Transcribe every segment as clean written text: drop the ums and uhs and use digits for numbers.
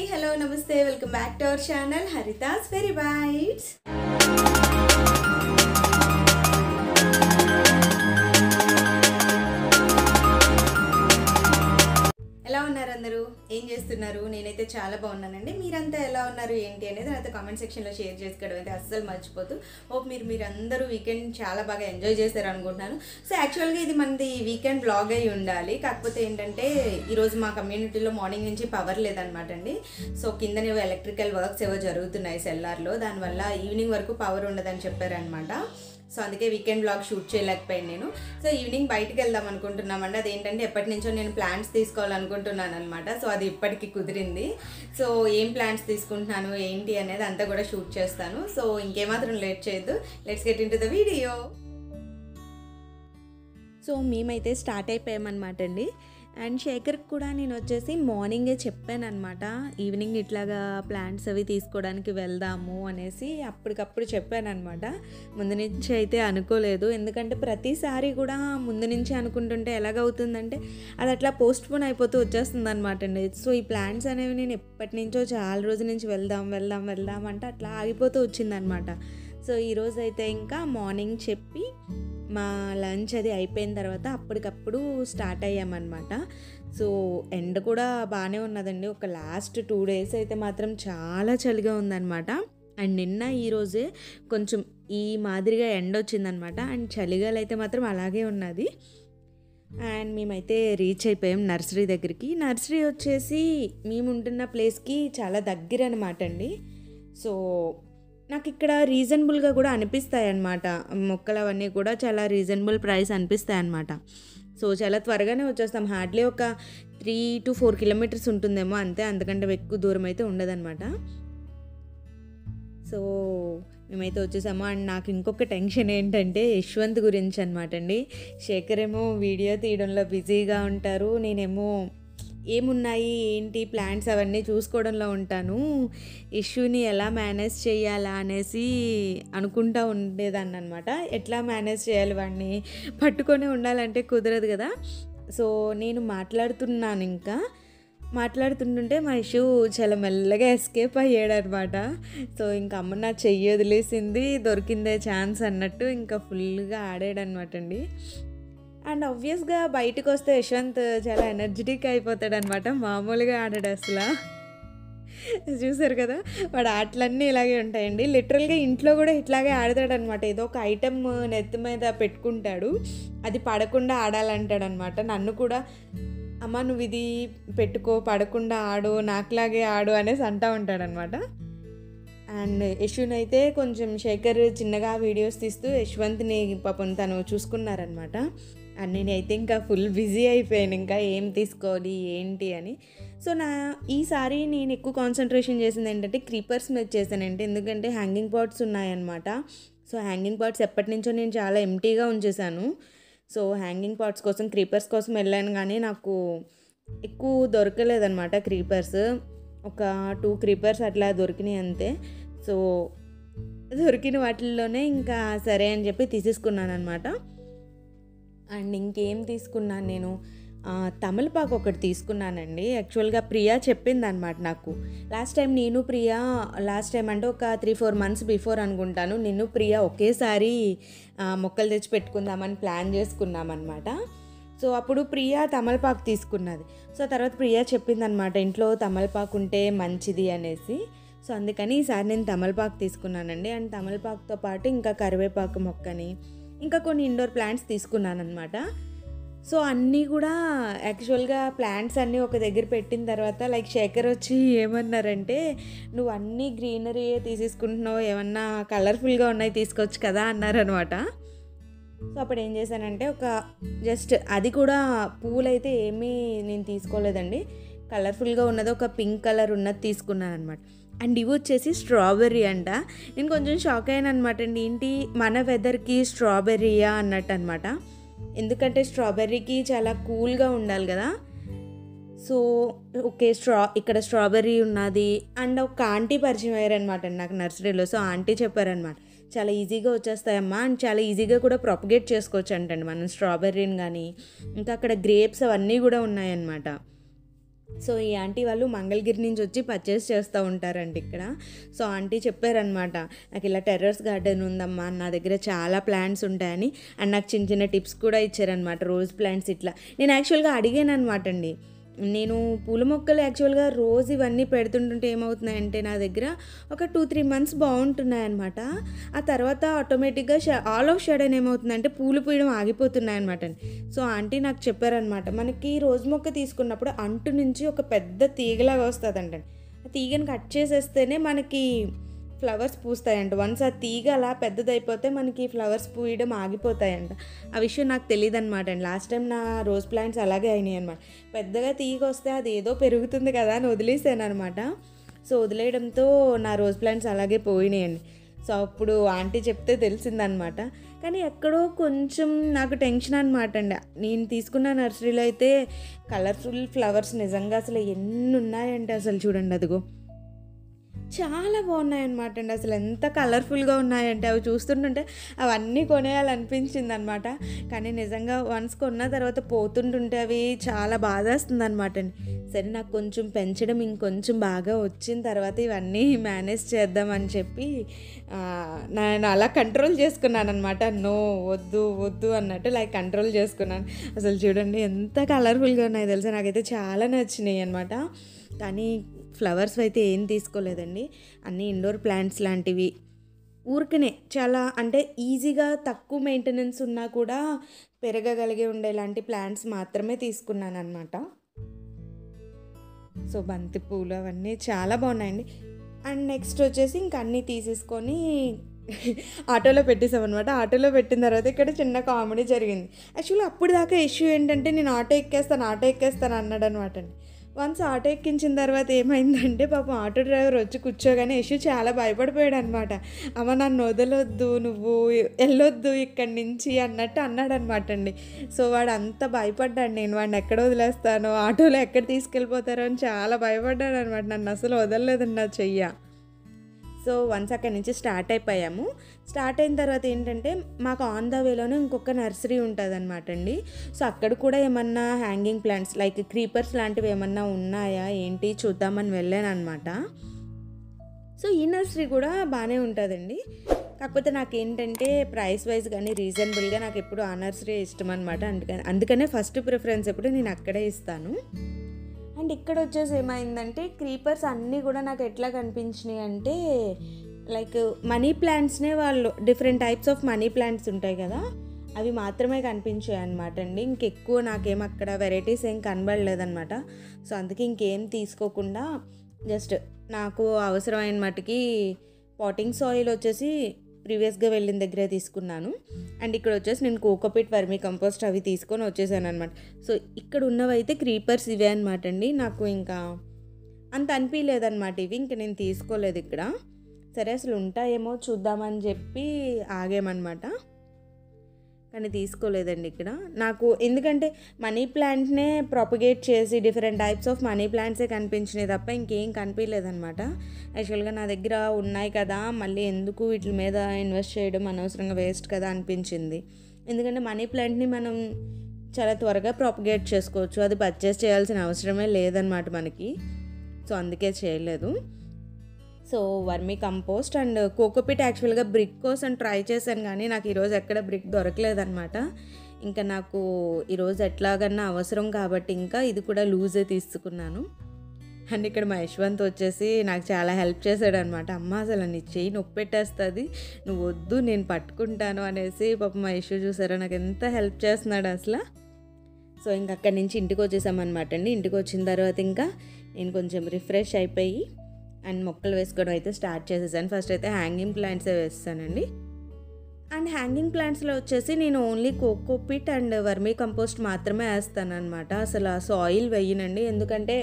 Hello నమస్తే welcome back to our channel Harithas very bites. ఎలా ఉన్నారు అందరూ? ఏం చేస్తున్నారు? నేనైతే చాలా బాగున్నానండి. మీరంతా ఎలా ఉన్నారు ఏంటి అనేది నాతో కామెంట్ సెక్షన్లో షేర్ చేసుకోవడం అయితే అస్సలు మర్చిపోతూ. హోప్ మీరందరూ వీకెండ్ చాలా బాగా ఎంజాయ్ చేశారు అనుకుంటున్నాను. సో యాక్చువల్గా ఇది మనది వీకెండ్ బ్లాగ్ అయి ఉండాలి. కాకపోతే ఏంటంటే ఈరోజు మా కమ్యూనిటీలో మార్నింగ్ నుంచి పవర్ లేదనమాట అండి. సో కిందనే ఎలక్ట్రికల్ వర్క్స్ ఏవో జరుగుతున్నాయి సెల్లార్లో, దానివల్ల ఈవినింగ్ వరకు పవర్ ఉండదని చెప్పారనమాట. సో అందుకే వీకెండ్ బ్లాగ్ షూట్ చేయలేకపోయాను నేను. సో ఈవినింగ్ బయటకు వెళ్దాం అనుకుంటున్నామండి. అదేంటంటే ఎప్పటి నుంచో నేను ప్లాంట్స్ తీసుకోవాలనుకుంటున్నాను అనమాట. సో అది ఇప్పటికి కుదిరింది. సో ఏం ప్లాంట్స్ తీసుకుంటున్నాను ఏంటి అనేది అంతా కూడా షూట్ చేస్తాను. సో ఇంకేమాత్రం లేట్ చేయొద్దు, let's get in to the video. So మేమైతే స్టార్ట్ అయిపోయామన్నమాట అండి. అండ్ శేఖర్కి కూడా నేను వచ్చేసి మార్నింగే చెప్పాను అనమాట, ఈవినింగ్ ఇట్లాగా ప్లాంట్స్ అవి తీసుకోవడానికి వెళ్దాము అనేసి అప్పటికప్పుడు చెప్పాను అనమాట. ముందు నుంచి అయితే అనుకోలేదు, ఎందుకంటే ప్రతిసారి కూడా ముందు నుంచి అనుకుంటుంటే ఎలాగవుతుందంటే అది అట్లా పోస్ట్ పోన్ అయిపోతూ వచ్చేస్తుంది అనమాట అండి. సో ఈ ప్లాంట్స్ అనేవి నేను ఎప్పటి నుంచో చాలా రోజుల నుంచి వెళ్దాం అంటే అట్లా ఆగిపోతూ వచ్చిందనమాట. సో ఈరోజు అయితే ఇంకా మార్నింగ్ చెప్పి మా లంచ్ అది అయిపోయిన తర్వాత అప్పటికప్పుడు స్టార్ట్ అయ్యామన్నమాట. సో ఎండ కూడా బాగానే ఉన్నదండి. ఒక లాస్ట్ 2 days అయితే మాత్రం చాలా చలిగా ఉందన్నమాట. అండ్ నిన్న ఈరోజే కొంచెం ఈ మాదిరిగా ఎండ వచ్చిందనమాట. అండ్ చలిగాలు అయితే మాత్రం అలాగే ఉన్నది. అండ్ మేమైతే రీచ్ అయిపోయాం నర్సరీ దగ్గరికి. నర్సరీ వచ్చేసి మేము ఉంటున్న ప్లేస్కి చాలా దగ్గర అనమాట అండి. సో నాకు ఇక్కడ రీజనబుల్గా కూడా అనిపిస్తాయి అన్నమాట. మొక్కలు అవన్నీ కూడా చాలా రీజనబుల్ ప్రైస్ అనిపిస్తాయి అన్నమాట. సో చాలా త్వరగానే వచ్చేస్తాం. హార్డ్లీ ఒక 3 to 4 kilometers ఉంటుందేమో అంతే, అంతకంటే ఎక్కువ దూరం అయితే ఉండదన్నమాట. సో మేమైతే వచ్చేసాము. అండ్ నాకు ఇంకొక టెన్షన్ ఏంటంటే యశ్వంత్ గురించి అనమాట అండి. శేఖర్ ఏమో వీడియో తీయడంలో బిజీగా ఉంటారు, నేనేమో ఏమున్నాయి ఏంటి ప్లాంట్స్ అవన్నీ చూసుకోవడంలో ఉంటాను. ఇష్యూని ఎలా మేనేజ్ చేయాలా అనేసి అనుకుంటూ ఉండేదాన్ని అనమాట. ఎట్లా మేనేజ్ చేయాలి, వాడిని పట్టుకొని ఉండాలంటే కుదరదు కదా. సో నేను మాట్లాడుతుంటుంటే మా ఇష్యూ చాలా మెల్లగా ఎస్కేప్ అయ్యాడు అనమాట. సో ఇంకా అమ్మ నా చెయ్యి వదిలేసింది, దొరికిందే ఛాన్స్ అన్నట్టు ఇంకా ఫుల్గా ఆడాడనమాట అండి. అండ్ ఆబ్వియస్గా బయటకు వస్తే యశ్వంత్ చాలా ఎనర్జెటిక్ అయిపోతాడనమాట, మామూలుగా ఆడాడు అసలు. చూసారు కదా, వాడు ఆటలన్నీ ఇలాగే ఉంటాయండి. లిటరల్గా ఇంట్లో కూడా ఇట్లాగే ఆడతాడనమాట. ఏదో ఒక ఐటమ్ నెత్తి మీద పెట్టుకుంటాడు, అది పడకుండా ఆడాలంటాడనమాట. నన్ను కూడా అమ్మ నువ్వు ఇది పెట్టుకో, పడకుండా ఆడు, నాకులాగే ఆడు అనేసి అంటూ ఉంటాడనమాట. అండ్ యశ్వంత్ అయితే కొంచెం శేఖర్ చిన్నగా వీడియోస్ తీస్తూ యశ్వంత్ని పాపం తను చూసుకున్నారనమాట. అండ్ నేనైతే ఇంకా ఫుల్ బిజీ అయిపోయాను, ఇంకా ఏం తీసుకోవాలి ఏంటి అని. సో ఈసారి నేను ఎక్కువ కాన్సన్ట్రేషన్ చేసింది ఏంటంటే క్రీపర్స్ మీద చేశానంటే, ఎందుకంటే హ్యాంగింగ్ పాట్స్ ఉన్నాయన్నమాట. సో హ్యాంగింగ్ పాట్స్ ఎప్పటి నుంచో నేను చాలా ఎంటీగా ఉంచేసాను. సో హ్యాంగింగ్ పాట్స్ కోసం క్రీపర్స్ కోసం వెళ్ళాను, కానీ నాకు ఎక్కువ దొరకలేదన్నమాట క్రీపర్స్. ఒక 2 క్రీపర్స్ అట్లా దొరికినాయి అంతే. సో దొరికిన వాటిల్లోనే ఇంకా సరే అని చెప్పి తీసేసుకున్నాను అనమాట. అండ్ ఇంకేం తీసుకున్నాను నేను, తమలపాకు ఒకటి తీసుకున్నానండి. యాక్చువల్గా ప్రియా చెప్పింది అనమాట నాకు. లాస్ట్ టైం అంటే ఒక 3-4 months బిఫోర్ అనుకుంటాను, నేను ప్రియా ఒకేసారి మొక్కలు తెచ్చి పెట్టుకుందామని ప్లాన్ చేసుకున్నామన్నమాట. సో అప్పుడు ప్రియా తమలపాకు తీసుకున్నది. సో తర్వాత ప్రియా చెప్పింది అనమాట, ఇంట్లో తమలపాకు ఉంటే మంచిది అనేసి. సో అందుకని ఈసారి నేను తమలపాకు తీసుకున్నానండి. అండ్ తమలపాకుతో పాటు ఇంకా కరివేపాకు మొక్కని, ఇంకా కొన్ని ఇండోర్ ప్లాంట్స్ తీసుకున్నాను అనమాట. సో అన్నీ కూడా యాక్చువల్గా ప్లాంట్స్ అన్నీ ఒక దగ్గర పెట్టిన తర్వాత లైక్ శేఖర్ వచ్చి ఏమన్నారంటే, నువ్వు అన్నీ గ్రీనరీయే తీసేసుకుంటున్నావు, ఏమన్నా కలర్ఫుల్గా ఉన్నాయి తీసుకోవచ్చు కదా అన్నారనమాట. సో అప్పుడు ఏం చేశానంటే ఒక జస్ట్ అది కూడా పూలైతే ఏమీ నేను తీసుకోలేదండి, కలర్ఫుల్గా ఉన్నది ఒక పింక్ కలర్ ఉన్నది తీసుకున్నాను అనమాట. అండ్ ఇవి వచ్చేసి స్ట్రాబెర్రీ అంట. నేను కొంచెం షాక్ అయ్యాను అనమాట అండి, ఏంటి మన వెదర్కి స్ట్రాబెర్రీయా అన్నట్టు అనమాట. ఎందుకంటే స్ట్రాబెర్రీకి చాలా కూల్గా ఉండాలి కదా. సో ఓకే ఇక్కడ స్ట్రాబెర్రీ ఉన్నది. అండ్ ఒక ఆంటీ పరిచయం అయ్యారనమాట నాకు నర్సరీలో. సో ఆంటీ చెప్పారనమాట, చాలా ఈజీగా వచ్చేస్తాయమ్మా అండ్ చాలా ఈజీగా కూడా ప్రొపగేట్ చేసుకోవచ్చు అంటండి మనం స్ట్రాబెర్రీని కానీ. ఇంకా అక్కడ గ్రేప్స్ అవన్నీ కూడా ఉన్నాయన్నమాట. సో ఈ ఆంటీ వాళ్ళు మంగళగిరి నుంచి వచ్చి పర్చేస్ చేస్తూ ఉంటారండి ఇక్కడ. సో ఆంటీ చెప్పారనమాట, నాకు ఇలా టెర్రస్ గార్డెన్ ఉందమ్మా, నా దగ్గర చాలా ప్లాంట్స్ ఉంటాయని. అండ్ నాకు చిన్న చిన్న టిప్స్ కూడా ఇచ్చారనమాట, రోజ్ ప్లాంట్స్ ఇట్లా. నేను యాక్చువల్గా అడిగాను అనమాట అండి, నేను పూల మొక్కలు యాక్చువల్గా రోజు ఇవన్నీ పెడుతుంటుంటే ఏమవుతున్నాయంటే నా దగ్గర ఒక 2-3 మంత్స్ బాగుంటున్నాయన్నమాట. ఆ తర్వాత ఆటోమేటిక్గా ఆల్ ఆఫ్ షడన్ ఏమవుతుందంటే పూలు పూయడం ఆగిపోతున్నాయన్నమాట. సో ఆంటీ నాకు చెప్పారనమాట, మనకి రోజు మొక్క తీసుకున్నప్పుడు అంటు నుంచి ఒక పెద్ద తీగలాగా వస్తుందంట. ఆ తీగని కట్ చేసేస్తేనే మనకి ఫ్లవర్స్ పూస్తాయంట. వన్స్ ఆ తీగ అలా పెద్దదైపోతే మనకి ఫ్లవర్స్ పూయడం ఆగిపోతాయంట. ఆ విషయం నాకు తెలియదు అనమాట అండి. లాస్ట్ టైం నా రోజ్ ప్లాంట్స్ అలాగే అయినాయి అనమాట. పెద్దగా తీగ వస్తే అది ఏదో పెరుగుతుంది కదా అని వదిలేసాను అనమాట. సో వదిలేయడంతో నా రోజ్ ప్లాంట్స్ అలాగే పోయినాయండి. సో అప్పుడు ఆంటీ చెప్తే తెలిసిందనమాట. కానీ ఎక్కడో కొంచెం నాకు టెన్షన్ అనమాట అండి. నేను తీసుకున్న నర్సరీలో అయితే కలర్ఫుల్ ఫ్లవర్స్ నిజంగా అసలు ఎన్ని ఉన్నాయంటే అసలు చూడండి, అదిగో చాలా బాగున్నాయన్నమాట అండి. అసలు ఎంత కలర్ఫుల్గా ఉన్నాయంటే అవి చూస్తుంటుంటే అవన్నీ కొనేయాలనిపించింది అనమాట. కానీ నిజంగా వన్స్ కొన్న తర్వాత పోతుంటుంటే అవి చాలా బాధేస్తుంది అనమాట అండి. సరే, నాకు కొంచెం పెంచడం ఇంకొంచెం బాగా వచ్చిన తర్వాత ఇవన్నీ మేనేజ్ చేద్దామని చెప్పి నేను అలా కంట్రోల్ చేసుకున్నాను అనమాట. నో, వద్దు వద్దు అన్నట్టు లైక్ కంట్రోల్ చేసుకున్నాను. అసలు చూడండి ఎంత కలర్ఫుల్గా ఉన్నాయి తెలుసా, నాకైతే చాలా నచ్చినాయి అనమాట. కానీ ఫ్లవర్స్ అయితే ఏం తీసుకోలేదండి, అన్నీ ఇండోర్ ప్లాంట్స్ లాంటివి. ఊరికనే చాలా అంటే ఈజీగా తక్కువ మెయింటెనెన్స్ ఉన్నా కూడా పెరగగలిగే ఉండేలాంటి ప్లాంట్స్ మాత్రమే తీసుకున్నాను అనమాట. సో బంతి పూలు అవన్నీ చాలా బాగున్నాయండి. అండ్ నెక్స్ట్ వచ్చేసి ఇంక అన్నీ తీసేసుకొని ఆటోలో పెట్టేసామన్నమాట. ఆటోలో పెట్టిన తర్వాత ఇక్కడ చిన్న కామెడీ జరిగింది. యాక్చువల్లీ అప్పుడు దాకా ఇష్యూ ఏంటంటే నేను ఆటో ఎక్కేస్తాను అన్నాడు అనమాట అండి. వన్స్ ఆటో ఎక్కించిన తర్వాత ఏమైందంటే పాపం ఆటో డ్రైవర్ వచ్చి కూర్చోగానే ఇష్యూ చాలా భయపడిపోయాడు అనమాట. అమ్మ నన్ను వదలొద్దు, నువ్వు వెళ్ళొద్దు ఇక్కడి నుంచి అన్నట్టు అన్నాడు అనమాట అండి. సో వాడు అంత భయపడ్డాడు, నేను వాడిని ఎక్కడ వదిలేస్తానో, ఆటోలో ఎక్కడ తీసుకెళ్ళిపోతారో అని చాలా భయపడ్డాడు అనమాట. నన్ను అసలు వదలలేదండి నా చెయ్య. సో వన్స్ అక్కడి నుంచి స్టార్ట్ అయిపోయాము. స్టార్ట్ అయిన తర్వాత ఏంటంటే మాకు ఆన్ ద వేలోనే ఇంకొక నర్సరీ ఉంటుంది అనమాట అండి. సో అక్కడ కూడా ఏమన్నా హ్యాంగింగ్ ప్లాంట్స్ లైక్ క్రీపర్స్ లాంటివి ఏమన్నా ఉన్నాయా ఏంటి చూద్దామని వెళ్ళాను అనమాట. సో ఈ నర్సరీ కూడా బాగానే ఉంటుందండి. కాకపోతే నాకేంటంటే ప్రైస్ వైజ్ కానీ రీజనబుల్గా నాకు ఎప్పుడు ఆ నర్సరీ ఇష్టం అనమాట. అందుకనే ఫస్ట్ ప్రిఫరెన్స్ ఎప్పుడు నేను అక్కడే ఇస్తాను. అండ్ ఇక్కడ వచ్చేసి ఏమైందంటే క్రీపర్స్ అన్నీ కూడా నాకు ఎట్లా కనిపించినాయి అంటే లైక్ మనీ ప్లాంట్స్నే వాళ్ళు different types of money plants ఉంటాయి కదా, అవి మాత్రమే కనిపించాయి అనమాట అండి. ఇంకెక్కువ నాకేం అక్కడ వెరైటీస్ ఏం కనబడలేదన్నమాట. సో అందుకే ఇంకేం తీసుకోకుండా జస్ట్ నాకు అవసరమైన మటుకి పాటింగ్ సాయిల్ వచ్చేసి ప్రీవియస్గా వెళ్ళిన దగ్గరే తీసుకున్నాను. అండ్ ఇక్కడ వచ్చేసి నేను కోకోపిట్ వర్మీ కంపోస్ట్ అవి తీసుకొని వచ్చేసాను అనమాట. సో ఇక్కడ ఉన్నవైతే క్రీపర్స్ ఇవే అనమాట అండి. నాకు ఇంకా అంత అనిపించలేదన్నమాట ఇవి, ఇంకా నేను తీసుకోలేదు ఇక్కడ. సరే అసలు ఉంటాయేమో చూద్దామని చెప్పి ఆగామన్నమాట, కానీ తీసుకోలేదండి ఇక్కడ. నాకు ఎందుకంటే మనీ ప్లాంట్నే ప్రొపగేట్ చేసి డిఫరెంట్ టైప్స్ ఆఫ్ మనీ ప్లాంట్సే కనిపించినాయి తప్ప ఇంకేం కనిపించలేదన్నమాట. యాక్చువల్గా నా దగ్గర ఉన్నాయి కదా, మళ్ళీ ఎందుకు వీటి మీద ఇన్వెస్ట్ చేయడం అనవసరంగా వేస్ట్ కదా అనిపించింది. ఎందుకంటే మనీ ప్లాంట్ని మనం చాలా త్వరగా ప్రొపగేట్ చేసుకోవచ్చు, అది పర్చేస్ చేయాల్సిన అవసరమే లేదన్నమాట మనకి. సో అందుకే చేయలేదు. So vermi compost and cocopeat యాక్చువల్గా బ్రిక్ కోసం ట్రై చేశాను, కానీ నాకు ఈరోజు ఎక్కడ బ్రిక్ దొరకలేదన్నమాట. ఇంకా నాకు ఈరోజు ఎట్లాగన్నా అవసరం కాబట్టి ఇంకా ఇది కూడా లూజే తీసుకున్నాను. అండ్ ఇక్కడ మా యశ్వంత్ వచ్చేసి నాకు చాలా హెల్ప్ చేశాడు అనమాట. అమ్మ అసలు నీ చెయ్యి నొప్పి పెట్టేస్తుంది, నువ్వు వద్దు నేను పట్టుకుంటాను అనేసి పాప మా యశ్వ చూసారో నాకు ఎంత హెల్ప్ చేస్తున్నాడు అసలు. సో ఇంక అక్కడి నుంచి ఇంటికి వచ్చేసామన్నమాట అండి. ఇంటికి వచ్చిన తర్వాత ఇంకా నేను కొంచెం రిఫ్రెష్ అయిపోయి అండ్ మొక్కలు వేసుకోవడం అయితే స్టార్ట్ చేసేసాను. ఫస్ట్ అయితే హ్యాంగింగ్ ప్లాంట్సే వేస్తానండి. అండ్ హ్యాంగింగ్ ప్లాంట్స్లో వచ్చేసి నేను only cocopeat and vermi compost మాత్రమే వేస్తాను అనమాట. అసలు ఆ సాయిల్ వేయనండి, ఎందుకంటే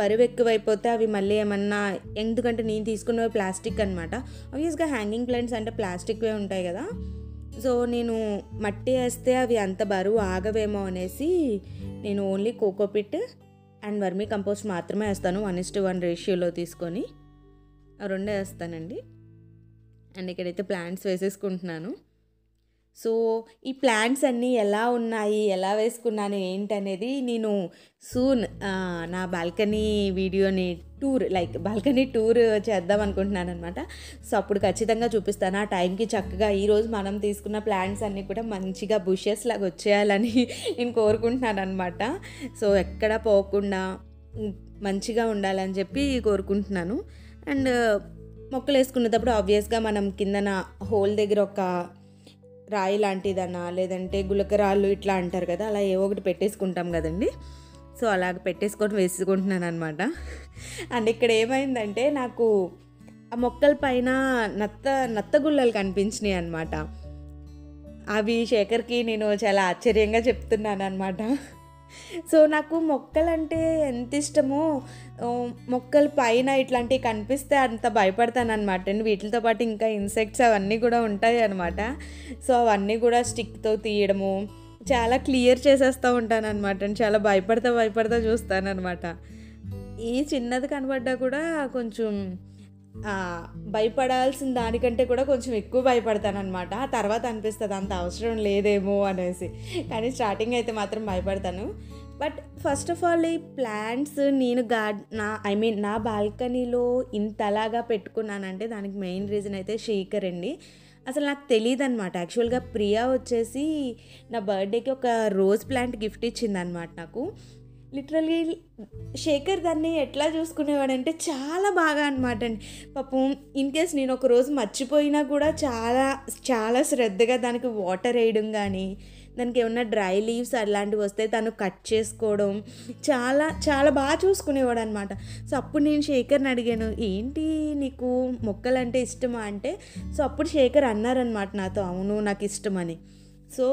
బరువు ఎక్కువైపోతే అవి మళ్ళీ ఏమన్నా, ఎందుకంటే నేను తీసుకున్నవి ప్లాస్టిక్ అనమాట. ఆబ్వియస్గా హ్యాంగింగ్ ప్లాంట్స్ అంటే ప్లాస్టిక్వే ఉంటాయి కదా. సో నేను మట్టి వేస్తే అవి అంత బరువు ఆగవేమో అనేసి నేను only cocopeat and vermi compost మాత్రమే వేస్తాను. 1:1 రేషియోలో తీసుకొని ఆ రెండే వేస్తానండి. అండ్ ఇక్కడైతే ప్లాంట్స్ వేసేసుకుంటున్నాను. సో ఈ ప్లాంట్స్ అన్నీ ఎలా ఉన్నాయి, ఎలా వేసుకున్నాను ఏంటనేది నేను సూన్ నా బాల్కనీ వీడియోని బాల్కనీ టూర్ చేద్దాం అనుకుంటున్నాను అనమాట. సో అప్పుడు ఖచ్చితంగా చూపిస్తాను. ఆ టైంకి చక్కగా ఈరోజు మనం తీసుకున్న ప్లాంట్స్ అన్నీ కూడా మంచిగా బుషెస్ లాగా వచ్చేయాలని నేను కోరుకుంటున్నాను అనమాట. సో ఎక్కడ పోకుండా మంచిగా ఉండాలని చెప్పి కోరుకుంటున్నాను. అండ్ మొక్కలు వేసుకునేటప్పుడు ఆబ్వియస్గా మనం కిందన హోల్ దగ్గర ఒక రాయి లాంటిదన్నా లేదంటే గులకరాళ్ళు ఇట్లా అంటారు కదా, అలా ఏవో ఒకటి పెట్టేసుకుంటాం కదండి. సో అలాగ పెట్టేసుకొని వేసుకుంటున్నాను అనమాట. అండ్ ఇక్కడ ఏమైందంటే నాకు ఆ మొక్కల పైన నత్తగుల్లలు కనిపించినాయి అనమాట. అవి శేఖర్కి నేను చాలా ఆశ్చర్యంగా చెప్తున్నాను అనమాట. సో నాకు మొక్కలంటే ఎంత ఇష్టమో, మొక్కల పైన ఇట్లాంటివి కనిపిస్తే అంత భయపడతాను అనమాట. వీటితో పాటు ఇంకా ఇన్సెక్ట్స్ అవన్నీ కూడా ఉంటాయి అనమాట. సో అవన్నీ కూడా స్టిక్తో తీయడము చాలా క్లియర్ చేసేస్తూ ఉంటాను అనమాట. చాలా భయపడతా చూస్తానమాట. ఈ చిన్నది కనబడ్డా కూడా కొంచెం భయపడాల్సిన దానికంటే కూడా కొంచెం ఎక్కువ భయపడతానమాట. ఆ తర్వాత అనిపిస్తుంది అంత అవసరం లేదేమో అనేసి. కానీ స్టార్టింగ్ అయితే మాత్రం భయపడతాను. బట్ ఫస్ట్ ఆఫ్ ఆల్ ఈ ప్లాంట్స్ నేను నా బాల్కనీలో ఇంతలాగా పెట్టుకున్నానంటే దానికి మెయిన్ రీజన్ అయితే శేఖర్ అండి. అసలు నాకు తెలియదు అనమాట. యాక్చువల్గా ప్రియా వచ్చేసి నా బర్త్డేకి ఒక రోజ్ ప్లాంట్ గిఫ్ట్ ఇచ్చిందనమాట నాకు. లిటరల్లీ శేఖర్ దాన్ని ఎట్లా చూసుకునేవాడంటే చాలా బాగా అనమాట అండి. పాపం ఇన్ కేస్ నేను ఒక రోజు మర్చిపోయినా కూడా చాలా శ్రద్ధగా దానికి వాటర్ వేయడం కానీ, దానికి ఏమన్నా డ్రై లీవ్స్ అలాంటివి వస్తే తను కట్ చేసుకోవడం చాలా బాగా చూసుకునేవాడు అనమాట. సో అప్పుడు నేను శేఖర్ని అడిగాను, ఏంటి నీకు మొక్కలంటే ఇష్టమా అంటే, సో అప్పుడు శేఖర్ అన్నారనమాట నాతో, అవును నాకు ఇష్టమని. సో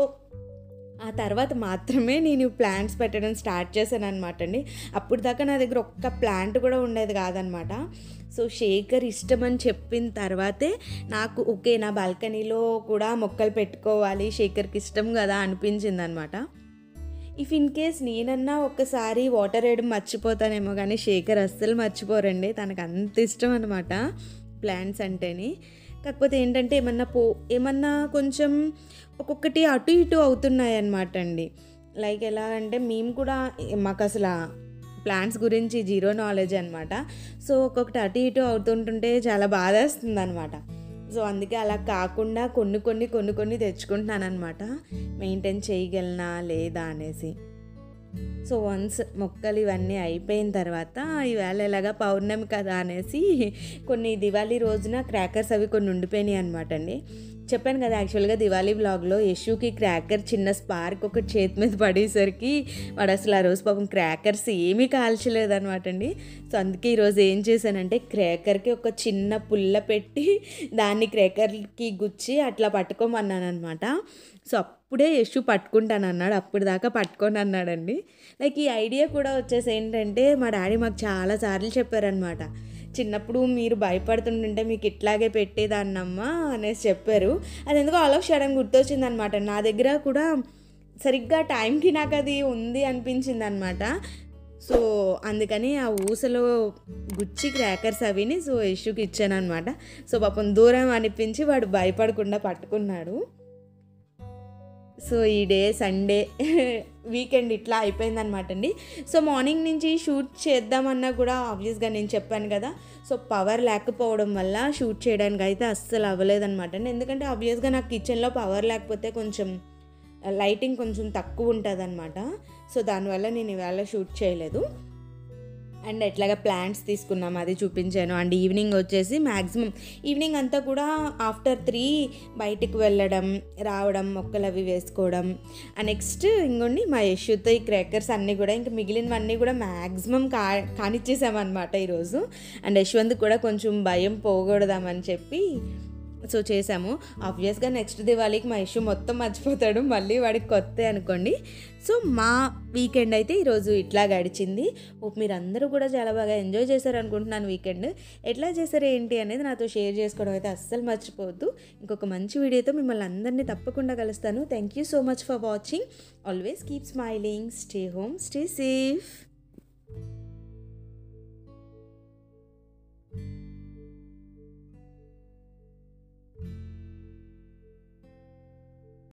ఆ తర్వాత మాత్రమే నేను ప్లాంట్స్ పెట్టడం స్టార్ట్ చేశాను అనమాట అండి. అప్పుడు దాకా నా దగ్గర ఒక్క ప్లాంట్ కూడా ఉండేది కాదనమాట. సో శేఖర్ ఇష్టమని చెప్పిన తర్వాతే నాకు ఓకే నా బాల్కనీలో కూడా మొక్కలు పెట్టుకోవాలి, శేఖర్కి ఇష్టం కదా అనిపించింది అనమాట. ఇఫ్ ఇన్ కేస్ నేనన్నా ఒక్కసారి వాటర్ వేయడం మర్చిపోతానేమో కానీ శేఖర్ అస్సలు మర్చిపోరండి. తనకు అంత ఇష్టం అనమాట ప్లాంట్స్ అంటేని. కాకపోతే ఏంటంటే ఏమన్నా కొంచెం ఒక్కొక్కటి అటు ఇటు అవుతున్నాయి అన్నమాట అండి. లైక్ ఎలాగంటే మేము కూడా మాకు అసలు ప్లాంట్స్ గురించి జీరో నాలెడ్జ్ అనమాట. సో ఒక్కొక్కటి అటు ఇటు అవుతుంటుంటే చాలా బాధ వేస్తుంది అనమాట. సో అందుకే అలా కాకుండా కొన్ని తెచ్చుకుంటున్నాను అనమాట, మెయింటైన్ చేయగలనా లేదా అనేసి. సో వన్స్ మొక్కలు ఇవన్నీ అయిపోయిన తర్వాత ఈవేళ ఎలాగా పౌర్ణమి కదా అనేసి కొన్ని దివాళీ రోజున క్రాకర్స్ అవి కొన్ని ఉండిపోయినాయి అనమాట అండి. చెప్పాను కదా యాక్చువల్గా దివాళీ వ్లాగ్లో యశుకి క్రాకర్ చిన్న స్పార్క్ ఒకటి చేతి మీద పడేసరికి వాడు అసలు ఆ రోజు పాపం క్రాకర్స్ ఏమీ కాల్చలేదనమాట అండి. సో అందుకే ఈరోజు ఏం చేశానంటే క్రాకర్కి ఒక చిన్న పుల్ల పెట్టి దాన్ని క్రాకర్కి గుచ్చి అట్లా పట్టుకోమన్నాను అనమాట. సో అప్పుడే యశు పట్టుకుంటాను అన్నాడు, అప్పుడు దాకా పట్టుకొని అన్నాడండి. లైక్ ఈ ఐడియా కూడా వచ్చేసి ఏంటంటే మా డాడీ మాకు చాలాసార్లు చెప్పారనమాట, చిన్నప్పుడు మీరు భయపడుతుంటుంటే మీకు ఇట్లాగే పెట్టేదాన్నమ్మా అనేసి చెప్పారు. అది ఎందుకో ఆల్ ఆఫ్ సడన్ గుర్తొచ్చింది అనమాట. నా దగ్గర కూడా సరిగ్గా టైంకి నాకు అది ఉంది అనిపించింది అనమాట. సో అందుకని ఆ ఊసలో గుచ్చి క్రాకర్స్ అవిని సో యశుకి ఇచ్చాను అనమాట. సో పాపం దూరం అనిపించి వాడు భయపడకుండా పట్టుకున్నాడు. సో ఈ డే సండే వీకెండ్ ఇట్లా అయిపోయిందనమాట అండి. సో మార్నింగ్ నుంచి షూట్ చేద్దామన్నా కూడా ఆబ్వియస్గా నేను చెప్పాను కదా, సో పవర్ లేకపోవడం వల్ల షూట్ చేయడానికి అయితే అస్సలు అవ్వలేదన్నమాట అండి. ఎందుకంటే ఆబ్వియస్గా నాకు కిచెన్లో పవర్ లేకపోతే కొంచెం లైటింగ్ కొంచెం తక్కువ ఉంటుంది అనమాట. సో దానివల్ల నేను ఇవాళ షూట్ చేయలేదు. అండ్ ఎట్లాగా ప్లాంట్స్ తీసుకున్నాం అది చూపించాను. అండ్ ఈవినింగ్ వచ్చేసి మ్యాక్సిమం ఈవినింగ్ అంతా కూడా ఆఫ్టర్ 3 బయటికి వెళ్ళడం రావడం, మొక్కలు అవి వేసుకోవడం. అండ్ నెక్స్ట్ ఇంకొండి మా యశుతో ఈ క్రాకర్స్ అన్నీ కూడా ఇంకా మిగిలినవన్నీ కూడా మ్యాక్సిమం కానిచ్చేసామన్నమాట ఈరోజు. అండ్ యశ్వంత్ కూడా కొంచెం భయం పోగొడదామని చెప్పి సో చేసాము. ఆబ్వియస్గా నెక్స్ట్ దివాళీకి మా ఇష్యూ మొత్తం మర్చిపోతాడు, మళ్ళీ వాడికి కొత్త అనుకోండి. సో మా వీకెండ్ అయితే ఈరోజు ఇట్లా గడిచింది. మీరు అందరూ కూడా చాలా బాగా ఎంజాయ్ చేశారు అనుకుంటున్నాను. వీకెండ్ ఎట్లా చేశారు ఏంటి అనేది నాతో షేర్ చేసుకోవడం అయితే అస్సలు మర్చిపోవద్దు. ఇంకొక మంచి వీడియోతో మిమ్మల్ని అందరినీ తప్పకుండా కలుస్తాను. Thank you so much for watching. Always keep smiling, stay home, stay safe.